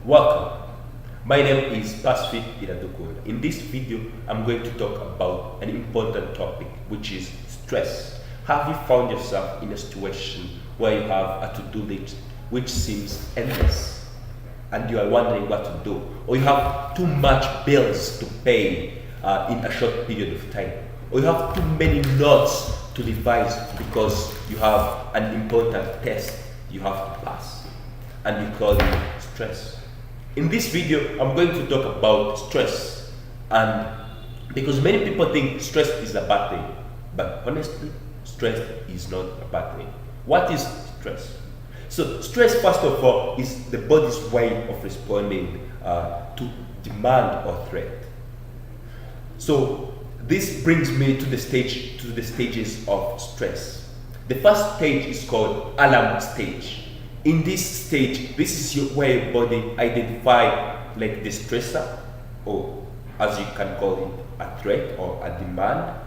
Welcome. My name is Pacific Iradukura. In this video, I'm going to talk about an important topic, which is stress. Have you found yourself in a situation where you have a to-do list which seems endless and you are wondering what to do, or you have too much bills to pay in a short period of time, or you have too many notes to revise because you have an important test you have to pass, and you call it stress. In this video, I'm going to talk about stress, and because many people think stress is a bad thing, but honestly, stress is not a bad thing. What is stress? So stress, first of all, is the body's way of responding to demand or threat. So this brings me to the stages of stress. The first stage is called alarm stage. In this stage, this is where your body identify like the stressor, or as you can call it, a threat or a demand,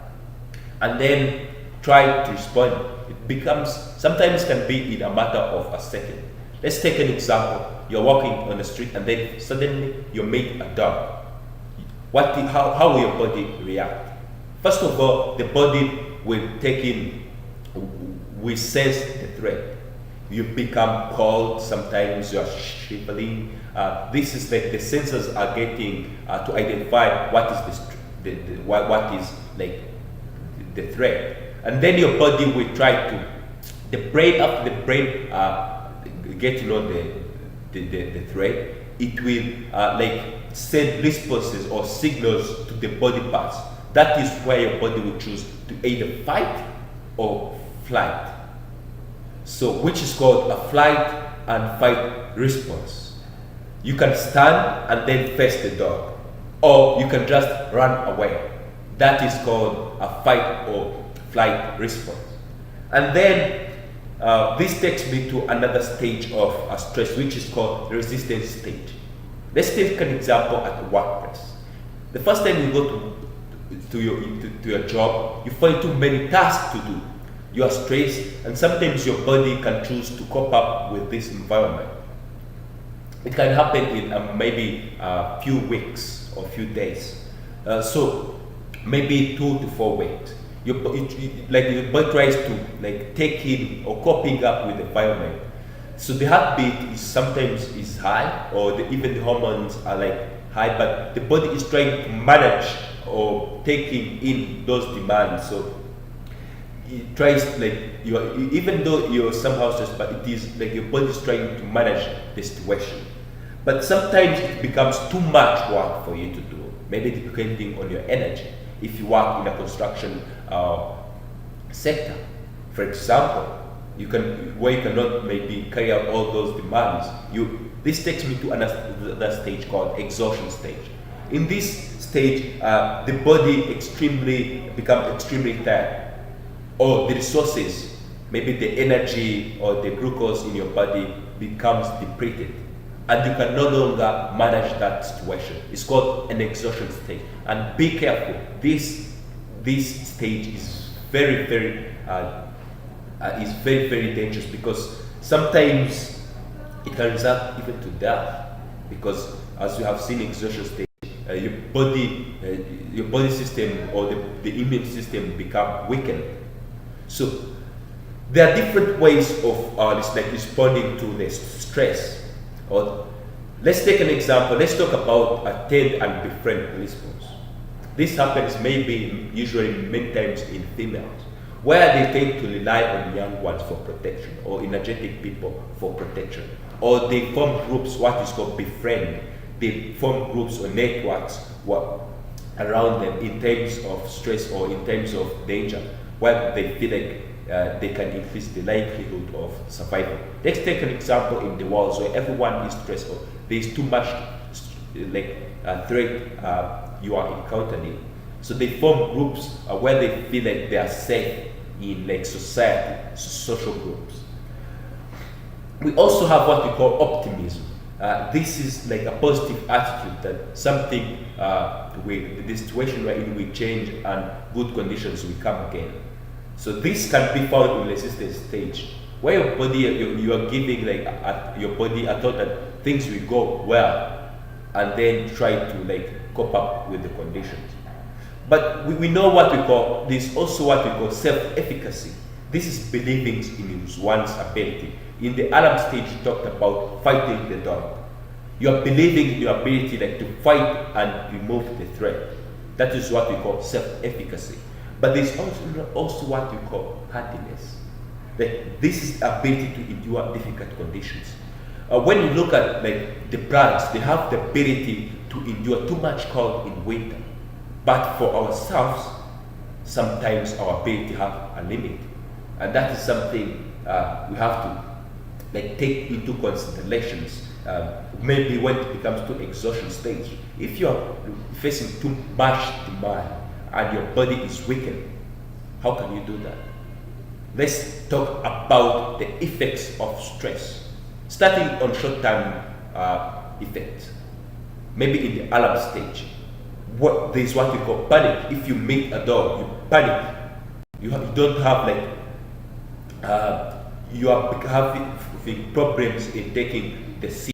and then try to respond. It becomes, sometimes can be in a matter of a second. Let's take an example. You're walking on the street and then suddenly you meet a dog. How will your body react? First of all, the body will sense the threat. You become cold, sometimes you are shivering. This is like the sensors are getting to identify what is what is like the threat, and then your body will try to, after the brain get to know the threat, it will like send responses or signals to the body parts. That is where your body will choose to either fight or flight. So, which is called a flight and fight response. You can stand and then face the dog, or you can just run away. That is called a fight or flight response. And then this takes me to another stage of stress, which is called the resistance stage. Let's take an example at the workplace. The first time you go to your job, you find too many tasks to do. You are stressed, and sometimes your body can choose to cope up with this environment. It can happen in maybe a few weeks or few days. So maybe 2 to 4 weeks. Your body tries to like take in or coping up with the environment. So the heartbeat is sometimes high, or even the hormones are like high, but the body is trying to manage or taking in those demands. So it tries, like, even though you're somehow stressed, but it is like your body is trying to manage the situation. But sometimes it becomes too much work for you to do, maybe depending on your energy. If you work in a construction sector, for example, where you cannot maybe carry out all those demands, this takes me to another stage called exhaustion stage. In this stage, the body becomes extremely tired, or the resources, maybe the energy or the glucose in your body becomes depleted, and you can no longer manage that situation. It's called an exhaustion stage. And be careful, this stage is very dangerous, because sometimes it can result even to death, because as you have seen, exhaustion stage, your body system or the immune system become weakened. So there are different ways of responding to the stress. Or let's take an example. Let's talk about a tend and befriend response. This happens usually many times in females, where they tend to rely on young ones for protection, or energetic people for protection, or they form groups, what is called befriend. They form groups or networks around them in times of stress or in times of danger, where they feel like they can increase the likelihood of survival. Let's take an example in the world where everyone is stressed, or there is too much threat you are encountering. So they form groups where they feel like they are safe in like society, social groups. We also have what we call optimism. This is like a positive attitude that something with the situation wherein we change and good conditions will come again. So this can be found in resistance stage, where your body, you are giving like your body a thought that things will go well, and then try to like cope up with the conditions. But we know what we call, there's also what we call self-efficacy. This is believing in one's ability. In the alarm stage, you talked about fighting the dog. You are believing in your ability like to fight and remove the threat. That is what we call self-efficacy. But there's also what we call hardiness. This is ability to endure difficult conditions. When you look at like the plants, they have the ability to endure too much cold in winter. But for ourselves, sometimes our ability have a limit, and that is something we have to like take into considerations. Maybe when it becomes to exhaustion stage, if you are facing too much demand and your body is weakened, how can you do that? Let's talk about the effects of stress, starting on short-term effects. Maybe in the alarm stage, there's what we call panic. If you meet a dog, you panic. You don't have like you are having problems in taking the seat,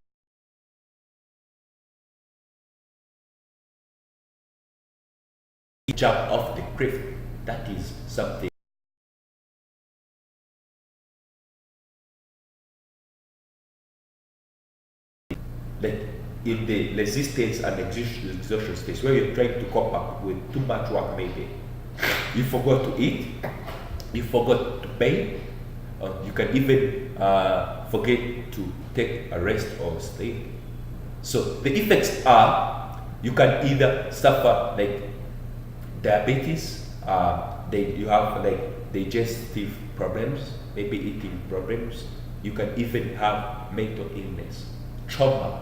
jump off the cliff. That is something that in the resistance and exhaustion stage, where you're trying to cope up with too much work, maybe you forgot to eat, you forgot to pay, or you can even forget to take a rest or sleep. So the effects are, you can either suffer like diabetes, you have like digestive problems, maybe eating problems. You can even have mental illness, trauma,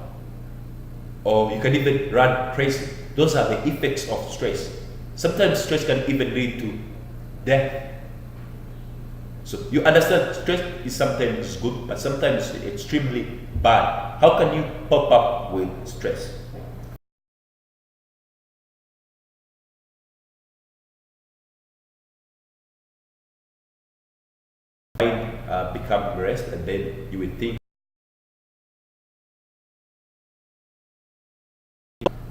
or you can even run crazy. Those are the effects of stress. Sometimes stress can even lead to death. So you understand, stress is sometimes good, but sometimes extremely bad. How can you cope up with stress? Become rest, and then you will think.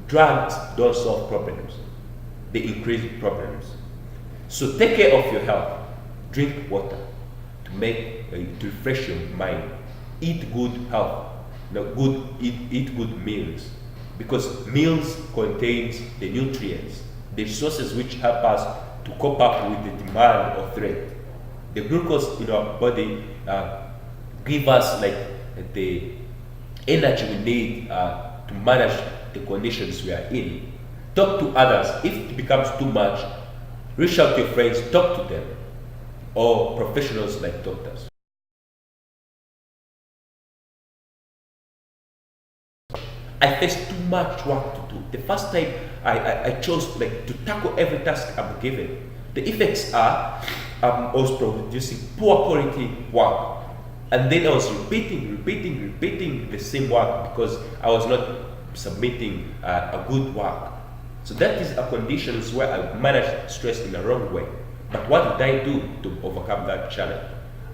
Drugs don't solve problems, they increase problems. So take care of your health. Drink water to refresh your mind. Eat good health. Eat good meals, because meals contains the nutrients, the resources which help us to cope up with the demand or threat. The glucose in our body give us like the energy we need to manage the conditions we are in. Talk to others. If it becomes too much, reach out to your friends, talk to them, or professionals like doctors. I faced too much work to do. The first time I chose like to tackle every task I'm given. The effects are I was producing poor quality work, and then I was repeating the same work because I was not submitting a good work. So that is a conditions where I managed stress in the wrong way. But what did I do to overcome that challenge?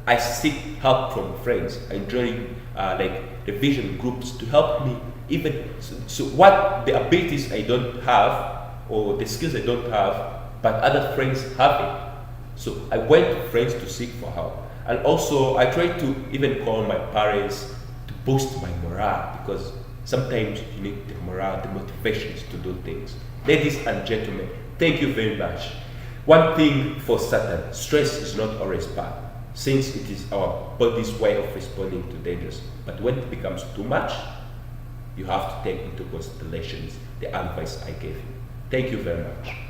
I seek help from friends. I join like revision groups to help me even so what the abilities I don't have or the skills I don't have, but other friends have it. So I went to friends to seek for help. And also I tried to even call my parents to boost my morale, because sometimes you need the morale, the motivations to do things. Ladies and gentlemen, thank you very much. One thing for certain, stress is not always bad, since it is our body's way of responding to dangers. But when it becomes too much, you have to take into consideration the advice I gave you. Thank you very much.